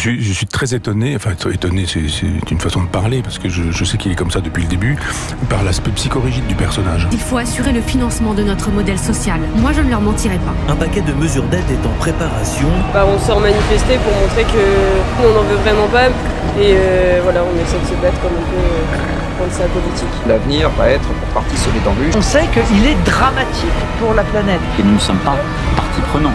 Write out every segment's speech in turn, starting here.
Je suis très étonné, enfin étonné c'est une façon de parler, parce que je sais qu'il est comme ça depuis le début, par l'aspect psychorigide du personnage. Il faut assurer le financement de notre modèle social. Moi, je ne leur mentirai pas. Un paquet de mesures d'aide est en préparation. On sort manifester pour montrer que on n'en veut vraiment pas. Et voilà, on essaie de se battre comme on peut contre sa politique. L'avenir va être pour partie semé d'embûches. On sait qu'il est dramatique pour la planète. Et nous ne sommes pas partie prenante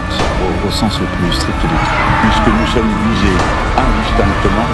au sens le plus strict du terme. Puisque nous sommes visés indistinctement.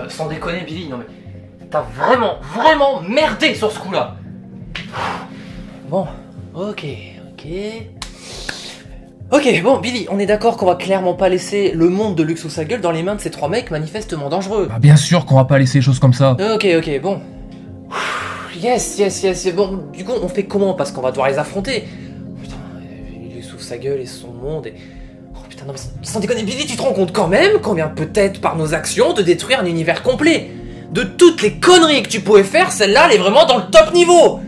Sans déconner, Billy, non mais t'as vraiment merdé sur ce coup-là. Bon, ok, bon, Billy, on est d'accord qu'on va clairement pas laisser le monde de Lux ou sa gueule dans les mains de ces trois mecs manifestement dangereux. Bah bien sûr qu'on va pas laisser les choses comme ça. Ok, bon. Yes, bon, du coup, on fait comment? Parce qu'on va devoir les affronter. Putain, Lux ou sa gueule et son monde et... Non mais sans déconner, Billy, tu te rends compte quand même qu'on vient peut-être par nos actions de détruire un univers complet. De toutes les conneries que tu pouvais faire, celle-là, elle est vraiment dans le top niveau.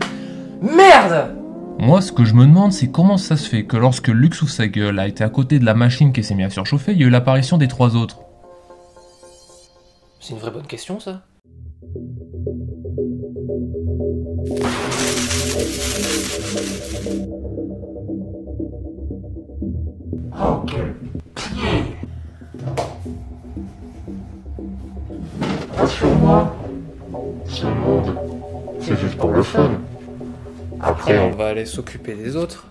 Merde. Moi, ce que je me demande, c'est comment ça se fait que lorsque Lux ou sa gueule a été à côté de la machine qui s'est mise à surchauffer, il y a eu l'apparition des trois autres. C'est une vraie bonne question, ça. Oh, quel pied! Rassure-moi, ce monde, c'est juste pour le fun. Après, on va aller s'occuper des autres.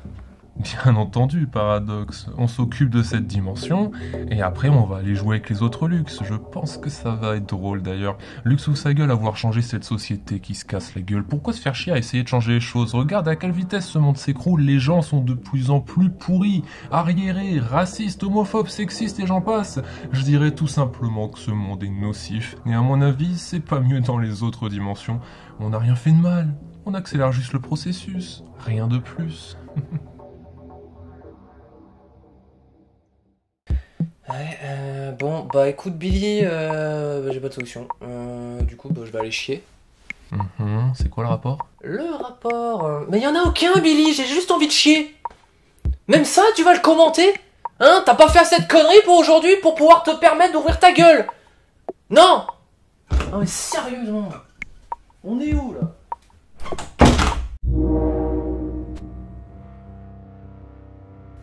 Bien entendu, Paradoxe. On s'occupe de cette dimension, et après on va aller jouer avec les autres Lux. Je pense que ça va être drôle d'ailleurs. Lux ou sa gueule à vouloir changer cette société qui se casse la gueule. Pourquoi se faire chier à essayer de changer les choses? Regarde à quelle vitesse ce monde s'écroule. Les gens sont de plus en plus pourris, arriérés, racistes, homophobes, sexistes et j'en passe. Je dirais tout simplement que ce monde est nocif. Et à mon avis, c'est pas mieux dans les autres dimensions. On n'a rien fait de mal. On accélère juste le processus. Rien de plus. Ouais, bon, bah écoute Billy, j'ai pas de solution. Du coup, je vais aller chier. C'est quoi le rapport? Le rapport... Mais y'en a aucun, Billy, j'ai juste envie de chier. Même ça, tu vas le commenter? Hein, t'as pas fait cette connerie pour aujourd'hui pour pouvoir te permettre d'ouvrir ta gueule? Non! Non mais sérieusement, on est où là?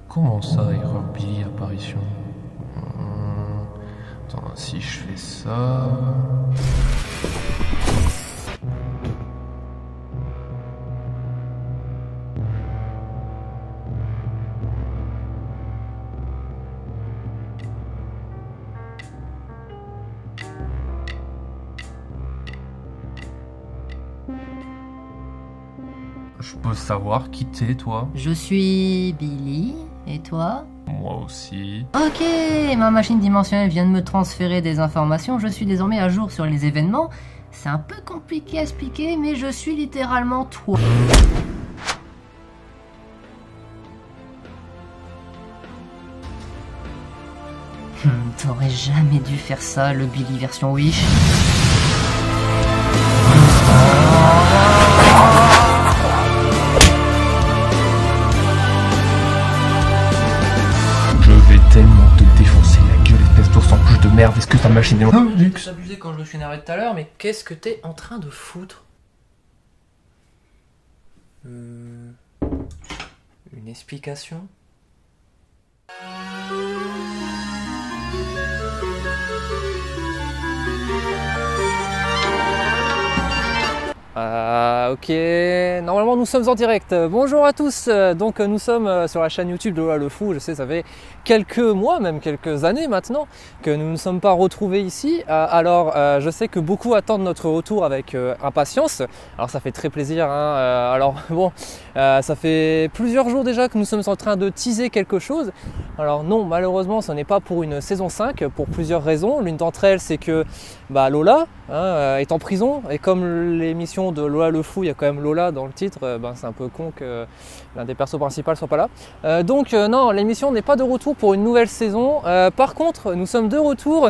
Comment ça, erreur Billy apparition? Attends, si je fais ça... Je peux savoir qui t'es, toi? Je suis Billy, et toi? Moi aussi. Ok, ma machine dimensionnelle vient de me transférer des informations, je suis désormais à jour sur les événements. C'est un peu compliqué à expliquer, mais je suis littéralement toi. T'aurais jamais dû faire ça, le Billy version Wish. Je vais tellement te défoncer la gueule, espèce d'ours en couche de merde. Est-ce que ta machine est... Oh, Lux, abusé quand je me suis énervé tout à l'heure, mais qu'est-ce que t'es en train de foutre? Une explication? Ok, normalement nous sommes en direct. Bonjour à tous, donc nous sommes sur la chaîne YouTube de Lola le Fou. Je sais, ça fait quelques mois, même quelques années maintenant que nous ne sommes pas retrouvés ici. Alors je sais que beaucoup attendent notre retour avec impatience. Alors ça fait très plaisir, hein. Alors bon, ça fait plusieurs jours déjà que nous sommes en train de teaser quelque chose. Alors non, malheureusement ce n'est pas pour une saison 5 pour plusieurs raisons. L'une d'entre elles, c'est que Lola est en prison, et comme l'émission de Lola le Fou, il y a quand même Lola dans le titre, c'est un peu con que l'un des persos principaux soit pas là. Donc non, l'émission n'est pas de retour pour une nouvelle saison. Par contre, nous sommes de retour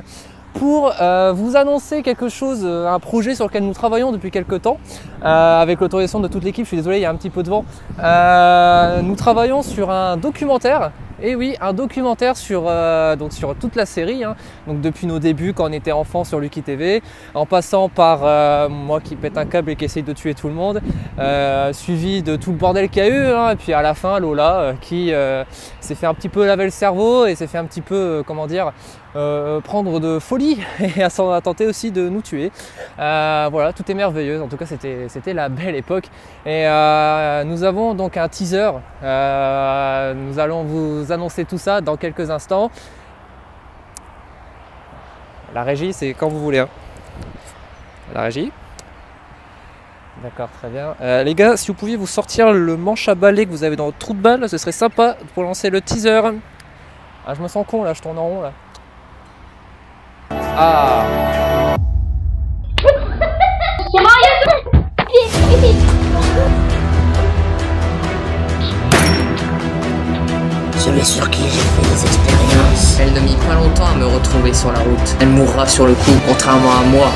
pour vous annoncer quelque chose, un projet sur lequel nous travaillons depuis quelques temps, avec l'autorisation de toute l'équipe. Je suis désolé, il y a un petit peu de vent. Nous travaillons sur un documentaire. Et oui, un documentaire sur toute la série, hein. Donc depuis nos débuts quand on était enfant sur Lucky TV, en passant par moi qui pète un câble et qui essaye de tuer tout le monde, suivi de tout le bordel qu'il y a eu, hein, et puis à la fin Lola qui s'est fait un petit peu laver le cerveau et s'est fait un petit peu, prendre de folie et a tenté aussi de nous tuer. Voilà, tout est merveilleux, en tout cas c'était la belle époque. Et nous avons donc un teaser, nous allons vous annoncer tout ça dans quelques instants. La régie, c'est quand vous voulez, hein. La régie. D'accord, très bien. Les gars, si vous pouviez vous sortir le manche à balai que vous avez dans le trou de balle, ce serait sympa pour lancer le teaser. Ah, je me sens con là, je tourne en rond là. Ah. Celui sur qui j'ai fait des expériences. Elle ne mit pas longtemps à me retrouver sur la route. Elle mourra sur le coup, contrairement à moi.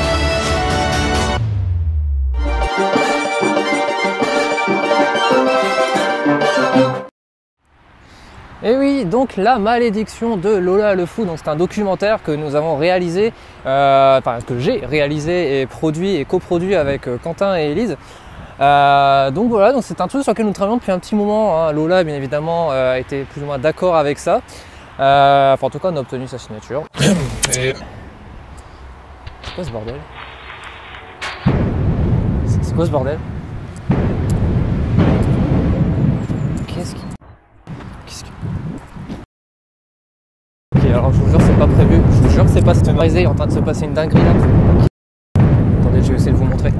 Et oui, donc la malédiction de Lola le Fou, donc c'est un documentaire que nous avons réalisé, que j'ai réalisé et produit et coproduit avec Quentin et Elise. Donc voilà, donc c'est un truc sur lequel nous travaillons depuis un petit moment, hein. Lola bien évidemment était plus ou moins d'accord avec ça. En tout cas on a obtenu sa signature. C'est quoi ce bordel? C'est quoi ce bordel? Qu'est-ce qui... Ok, alors je vous jure c'est pas prévu, je vous jure que c'est pas scénarisé, il est en train de se passer une dinguerie là. Attendez, je vais essayer de vous montrer.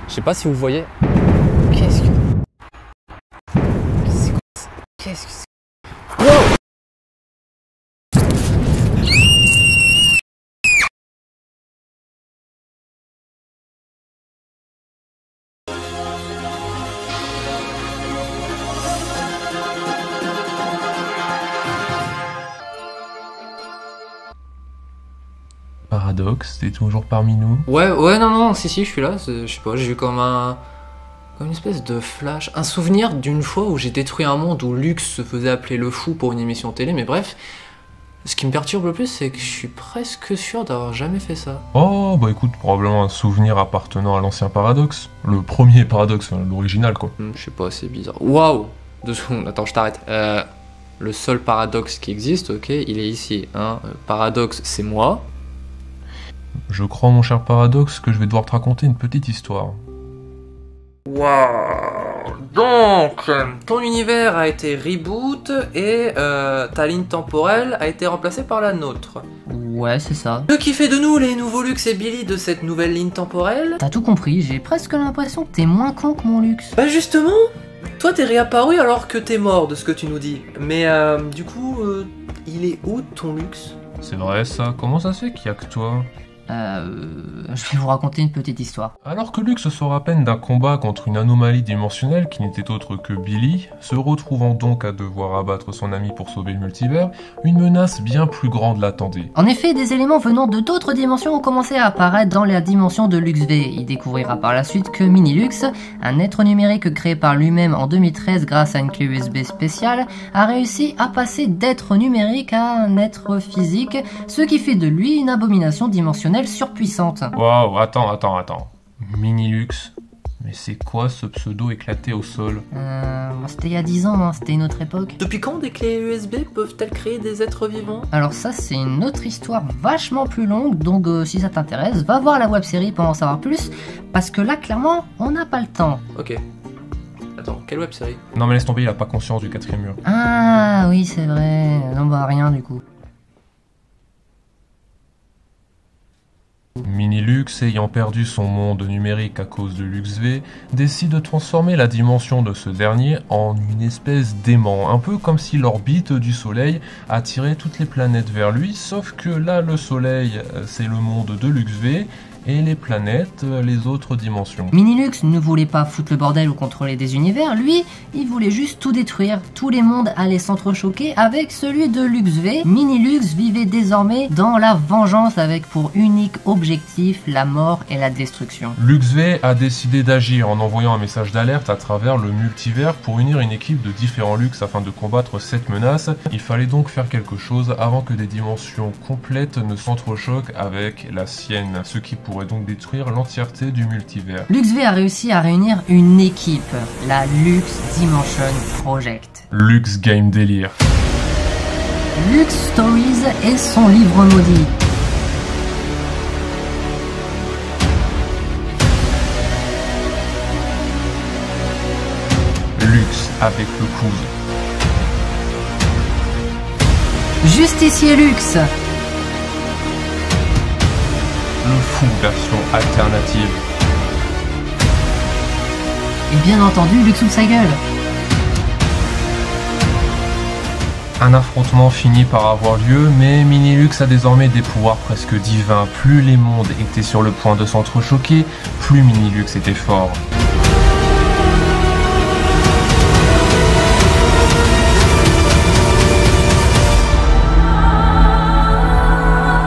Je sais pas si vous voyez. Qu'est-ce que c'est? Wow! Paradoxe, t'es toujours parmi nous? Ouais, non, si, je suis là, je sais pas, j'ai eu comme une espèce de flash, un souvenir d'une fois où j'ai détruit un monde où Lux se faisait appeler le Fou pour une émission télé, mais bref, ce qui me perturbe le plus, c'est que je suis presque sûr d'avoir jamais fait ça. Oh, bah écoute, probablement un souvenir appartenant à l'ancien Paradoxe. Le premier Paradoxe, l'original quoi. Je sais pas, c'est bizarre. Waouh! 2 secondes, attends, je t'arrête. Le seul Paradoxe qui existe, ok, il est ici, hein. Paradoxe, c'est moi. Je crois, mon cher Paradoxe, que je vais devoir te raconter une petite histoire. Waouh! Donc, ton univers a été reboot et ta ligne temporelle a été remplacée par la nôtre. Ouais, c'est ça. Ce qui fait de nous les nouveaux Lux et Billy de cette nouvelle ligne temporelle. T'as tout compris, j'ai presque l'impression que t'es moins con que mon Lux. Bah justement, toi t'es réapparu alors que t'es mort de ce que tu nous dis. Mais du coup, il est où ton Lux? C'est vrai ça, comment ça se fait qu'il y a que toi? Je vais vous raconter une petite histoire. Alors que Lux sort à peine d'un combat contre une anomalie dimensionnelle qui n'était autre que Billy, se retrouvant donc à devoir abattre son ami pour sauver le multivers, une menace bien plus grande l'attendait. En effet, des éléments venant de d'autres dimensions ont commencé à apparaître dans la dimension de Lux V. Il découvrira par la suite que Minilux, un être numérique créé par lui-même en 2013 grâce à une clé USB spéciale, a réussi à passer d'être numérique à un être physique, ce qui fait de lui une abomination dimensionnelle surpuissante. Waouh, attends. Minilux, mais c'est quoi ce pseudo éclaté au sol? C'était il y a 10 ans, hein, c'était une autre époque. Depuis quand des clés USB peuvent-elles créer des êtres vivants? Alors ça, c'est une autre histoire vachement plus longue, donc si ça t'intéresse, va voir la web-série pour en savoir plus, parce que là, clairement, on n'a pas le temps. Ok. Attends, quelle web-série? Non mais laisse tomber, il a pas conscience du 4e mur. Ah oui, c'est vrai. Non bah rien du coup. Minilux, ayant perdu son monde numérique à cause de Lux V, décide de transformer la dimension de ce dernier en une espèce d'aimant, un peu comme si l'orbite du Soleil attirait toutes les planètes vers lui, sauf que là le Soleil c'est le monde de Lux V, et les planètes, les autres dimensions. Minilux ne voulait pas foutre le bordel ou contrôler des univers, lui, il voulait juste tout détruire. Tous les mondes allaient s'entrechoquer avec celui de Lux V. Minilux vivait désormais dans la vengeance avec pour unique objectif la mort et la destruction. Lux V a décidé d'agir en envoyant un message d'alerte à travers le multivers pour unir une équipe de différents Lux afin de combattre cette menace. Il fallait donc faire quelque chose avant que des dimensions complètes ne s'entrechoquent avec la sienne, ce qui pourrait donc détruire l'entièreté du multivers. Lux V a réussi à réunir une équipe, la Lux Dimension Project. Lux Game Délire. Lux Stories est son livre maudit. Lux avec le coude. Justicier Lux. Le fou version alternative. Et bien entendu, Lux ouvre sa gueule. Un affrontement finit par avoir lieu, mais Minilux a désormais des pouvoirs presque divins. Plus les mondes étaient sur le point de s'entrechoquer, plus Minilux était fort.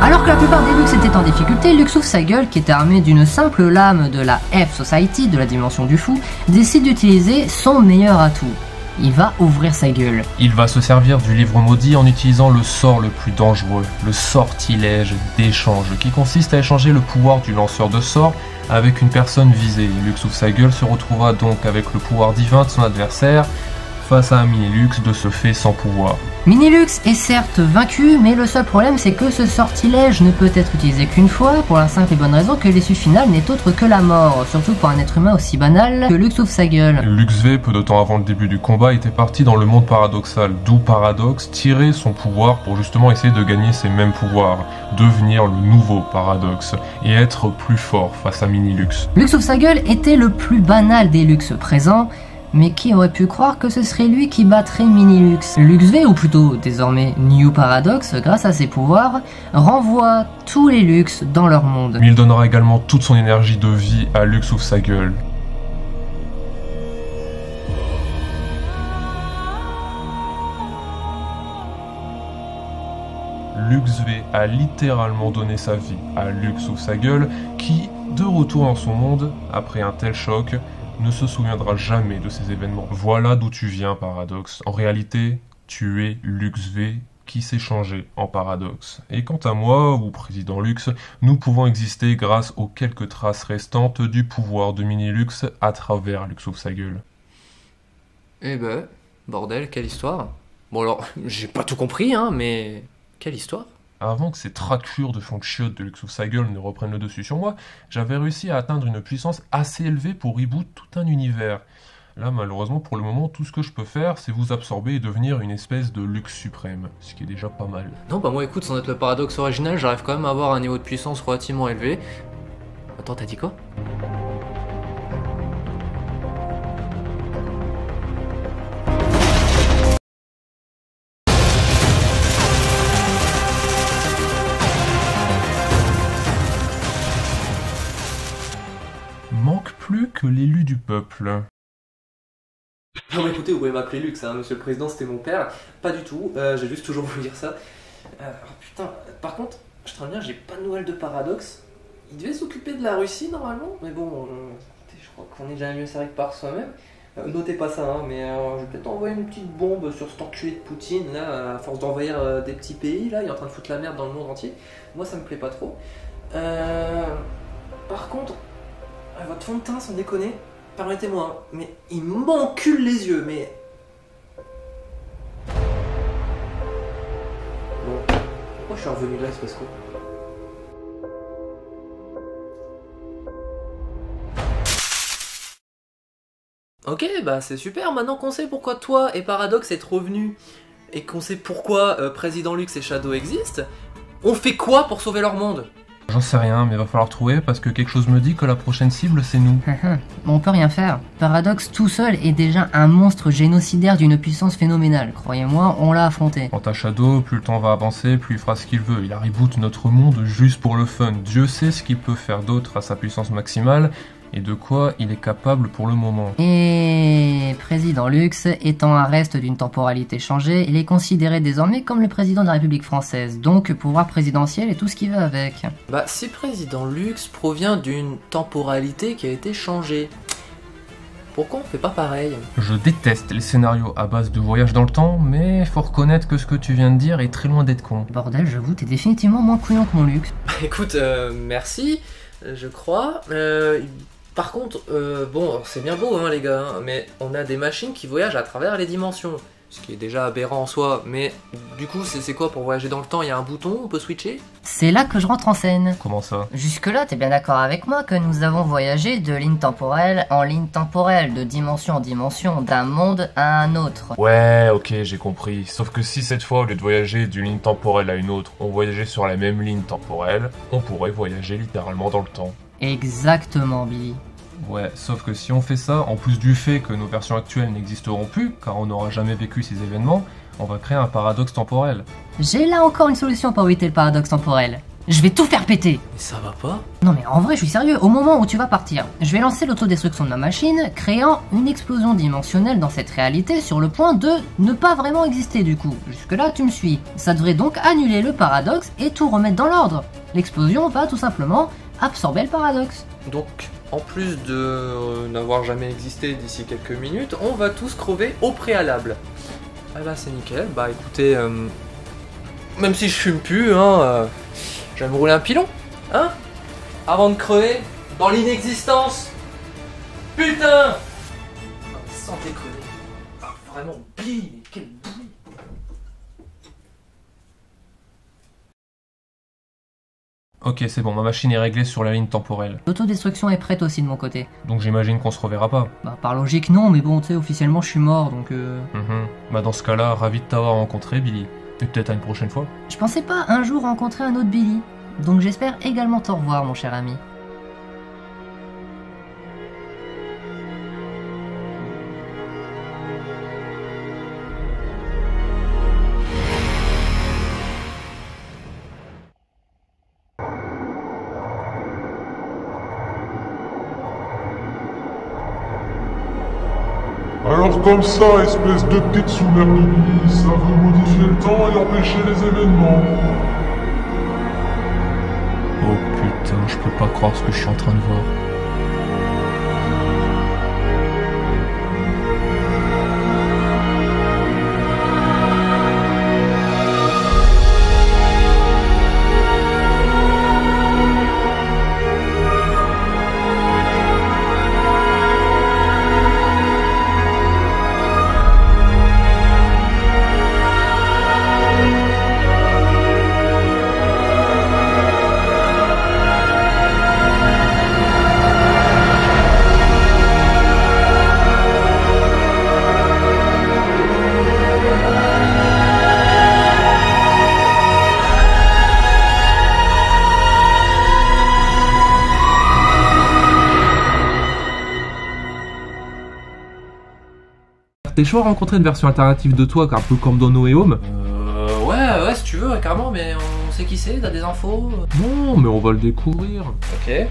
Alors que la plupart des Lux étaient en difficulté, Lux ouvre sa gueule, qui était armé d'une simple lame de la F-Society, de la dimension du fou, décide d'utiliser son meilleur atout. Il va ouvrir sa gueule. Il va se servir du livre maudit en utilisant le sort le plus dangereux, le sortilège d'échange, qui consiste à échanger le pouvoir du lanceur de sorts avec une personne visée. Lux ouvre sa gueule se retrouvera donc avec le pouvoir divin de son adversaire, face à un Minilux de ce fait sans pouvoir. Minilux est certes vaincu, mais le seul problème c'est que ce sortilège ne peut être utilisé qu'une fois, pour la simple et bonne raison que l'issue finale n'est autre que la mort, surtout pour un être humain aussi banal que Lux ouvre sa gueule. Lux V, peu de temps avant le début du combat, était parti dans le monde paradoxal, d'où Paradox tirer son pouvoir pour justement essayer de gagner ses mêmes pouvoirs, devenir le nouveau Paradox, et être plus fort face à Minilux. Lux ouvre sa gueule était le plus banal des Lux présents, mais qui aurait pu croire que ce serait lui qui battrait Minilux? Lux V, ou plutôt désormais New Paradox, grâce à ses pouvoirs, renvoie tous les Lux dans leur monde. Mais il donnera également toute son énergie de vie à Lux ouvre sa gueule. Lux V a littéralement donné sa vie à Lux ouvre sa gueule, qui, de retour dans son monde, après un tel choc, ne se souviendra jamais de ces événements. Voilà d'où tu viens, Paradox. En réalité, tu es Lux V qui s'est changé en Paradox. Et quant à moi, ou Président Lux, nous pouvons exister grâce aux quelques traces restantes du pouvoir de Minilux à travers Lux ouvre sa gueule. Eh ben, bordel, quelle histoire. Bon alors, j'ai pas tout compris, hein, mais quelle histoire. Avant que ces tractures de fond de chiottes de Lux ouvre sa gueule ne reprennent le dessus sur moi, j'avais réussi à atteindre une puissance assez élevée pour reboot tout un univers. Là, malheureusement, pour le moment, tout ce que je peux faire, c'est vous absorber et devenir une espèce de Lux suprême, ce qui est déjà pas mal. Non, bah moi écoute, sans être le Paradoxe original, j'arrive quand même à avoir un niveau de puissance relativement élevé. Attends, t'as dit quoi ? que l'élu du peuple. Non mais écoutez, vous pouvez m'appeler Lux, hein, monsieur le président, c'était mon père. Pas du tout, j'ai juste toujours voulu dire ça. Putain, par contre, je te bien, j'ai pas de nouvelles de Paradoxe. Il devait s'occuper de la Russie normalement, mais bon, je crois qu'on est jamais mieux servi que par soi-même. Notez pas ça, hein, mais je vais peut-être envoyer une petite bombe sur cet enculé de Poutine, là, à force d'envahir des petits pays, là, il est en train de foutre la merde dans le monde entier. Moi ça me plaît pas trop. Par contre, votre fond de teint, sans déconner, permettez-moi, hein, mais il m'encule les yeux, mais... Bon, pourquoi je suis revenu là, espèce con? Ok, bah c'est super, maintenant qu'on sait pourquoi toi et Paradoxe êtes revenus, et qu'on sait pourquoi Président Lux et Shadow existent, on fait quoi pour sauver leur monde? J'en sais rien, mais va falloir trouver parce que quelque chose me dit que la prochaine cible c'est nous. On peut rien faire. Paradoxe tout seul est déjà un monstre génocidaire d'une puissance phénoménale. Croyez-moi, on l'a affronté. Quant à Shadow, plus le temps va avancer, plus il fera ce qu'il veut. Il reboot notre monde juste pour le fun. Dieu sait ce qu'il peut faire d'autre à sa puissance maximale et de quoi il est capable pour le moment. Et Président Lux, étant un reste d'une temporalité changée, il est considéré désormais comme le président de la République française, donc pouvoir présidentiel et tout ce qui va avec. Bah si Président Lux provient d'une temporalité qui a été changée, pourquoi on fait pas pareil? Je déteste les scénarios à base de voyage dans le temps, mais faut reconnaître que ce que tu viens de dire est très loin d'être con. Bordel, j'avoue, t'es définitivement moins couillant que mon Lux. Écoute, merci, je crois. Par contre, bon, c'est bien beau, hein, les gars, hein, mais on a des machines qui voyagent à travers les dimensions. Ce qui est déjà aberrant en soi, mais du coup, c'est quoi pour voyager dans le temps? Il y a un bouton, on peut switcher? C'est là que je rentre en scène. Comment ça? Jusque-là, t'es bien d'accord avec moi que nous avons voyagé de ligne temporelle en ligne temporelle, de dimension en dimension, d'un monde à un autre. Ouais, ok, j'ai compris. Sauf que si cette fois, au lieu de voyager d'une ligne temporelle à une autre, on voyageait sur la même ligne temporelle, on pourrait voyager littéralement dans le temps. Exactement, Billy. Ouais, sauf que si on fait ça, en plus du fait que nos versions actuelles n'existeront plus, car on n'aura jamais vécu ces événements, on va créer un paradoxe temporel. J'ai là encore une solution pour éviter le paradoxe temporel. Je vais tout faire péter. Mais ça va pas? Non mais en vrai, je suis sérieux. Au moment où tu vas partir, je vais lancer l'autodestruction de ma machine, créant une explosion dimensionnelle dans cette réalité sur le point de ne pas vraiment exister du coup. Jusque là, tu me suis. Ça devrait donc annuler le paradoxe et tout remettre dans l'ordre. L'explosion va tout simplement absorber le paradoxe. Donc, en plus de n'avoir jamais existé d'ici quelques minutes, on va tous crever au préalable. Ah bah c'est nickel, bah écoutez, même si je fume plus, hein, je vais me rouler un pilon, hein, avant de crever dans l'inexistence. Putain! Sans déconner. Ah, vraiment, Billy, mais quel bruit! Ok, c'est bon, ma machine est réglée sur la ligne temporelle. L'autodestruction est prête aussi de mon côté. Donc j'imagine qu'on se reverra pas. Bah par logique non, mais bon tu sais, officiellement je suis mort donc Bah dans ce cas-là, ravi de t'avoir rencontré, Billy. Et peut-être à une prochaine fois. Je pensais pas un jour rencontrer un autre Billy. Donc j'espère également te revoir mon cher ami. Alors comme ça, espèce de petite sous-mère de Billy, ça veut modifier le temps et empêcher les événements. Oh putain, je peux pas croire ce que je suis en train de voir. T'es chaud à rencontrer une version alternative de toi, un peu comme dans No Way Home? Ouais, si tu veux, carrément, mais on sait qui c'est, t'as des infos? Non, mais on va le découvrir. Ok.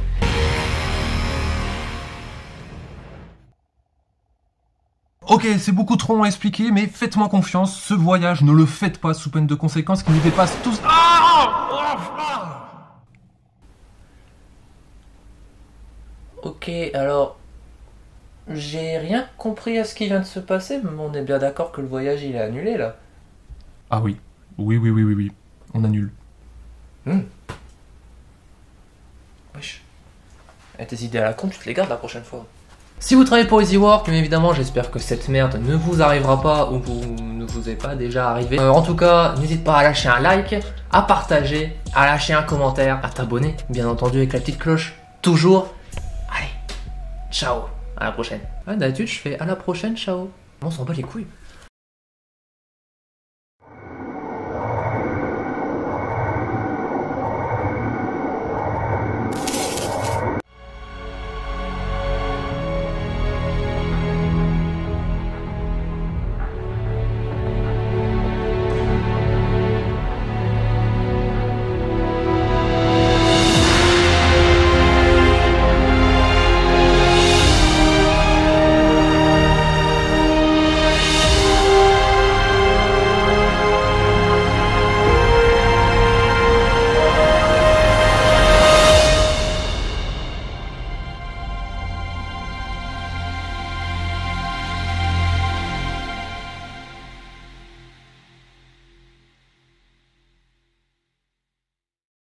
Ok, c'est beaucoup trop long à expliquer, mais faites-moi confiance, ce voyage, ne le faites pas sous peine de conséquences qui nous dépassent tous. Ok, alors... J'ai rien compris à ce qui vient de se passer, mais on est bien d'accord que le voyage il est annulé là. Ah oui. Oui. On annule. Wesh. Et tes idées à la con, tu te les gardes la prochaine fois. Si vous travaillez pour EasyWork, bien évidemment, j'espère que cette merde ne vous arrivera pas ou ne vous est pas déjà arrivé. En tout cas, n'hésite pas à lâcher un like, à partager, à lâcher un commentaire, à t'abonner, bien entendu avec la petite cloche, toujours. Allez, ciao, à la prochaine. Ouais, d'habitude, je fais à la prochaine, ciao. On s'en bat les couilles.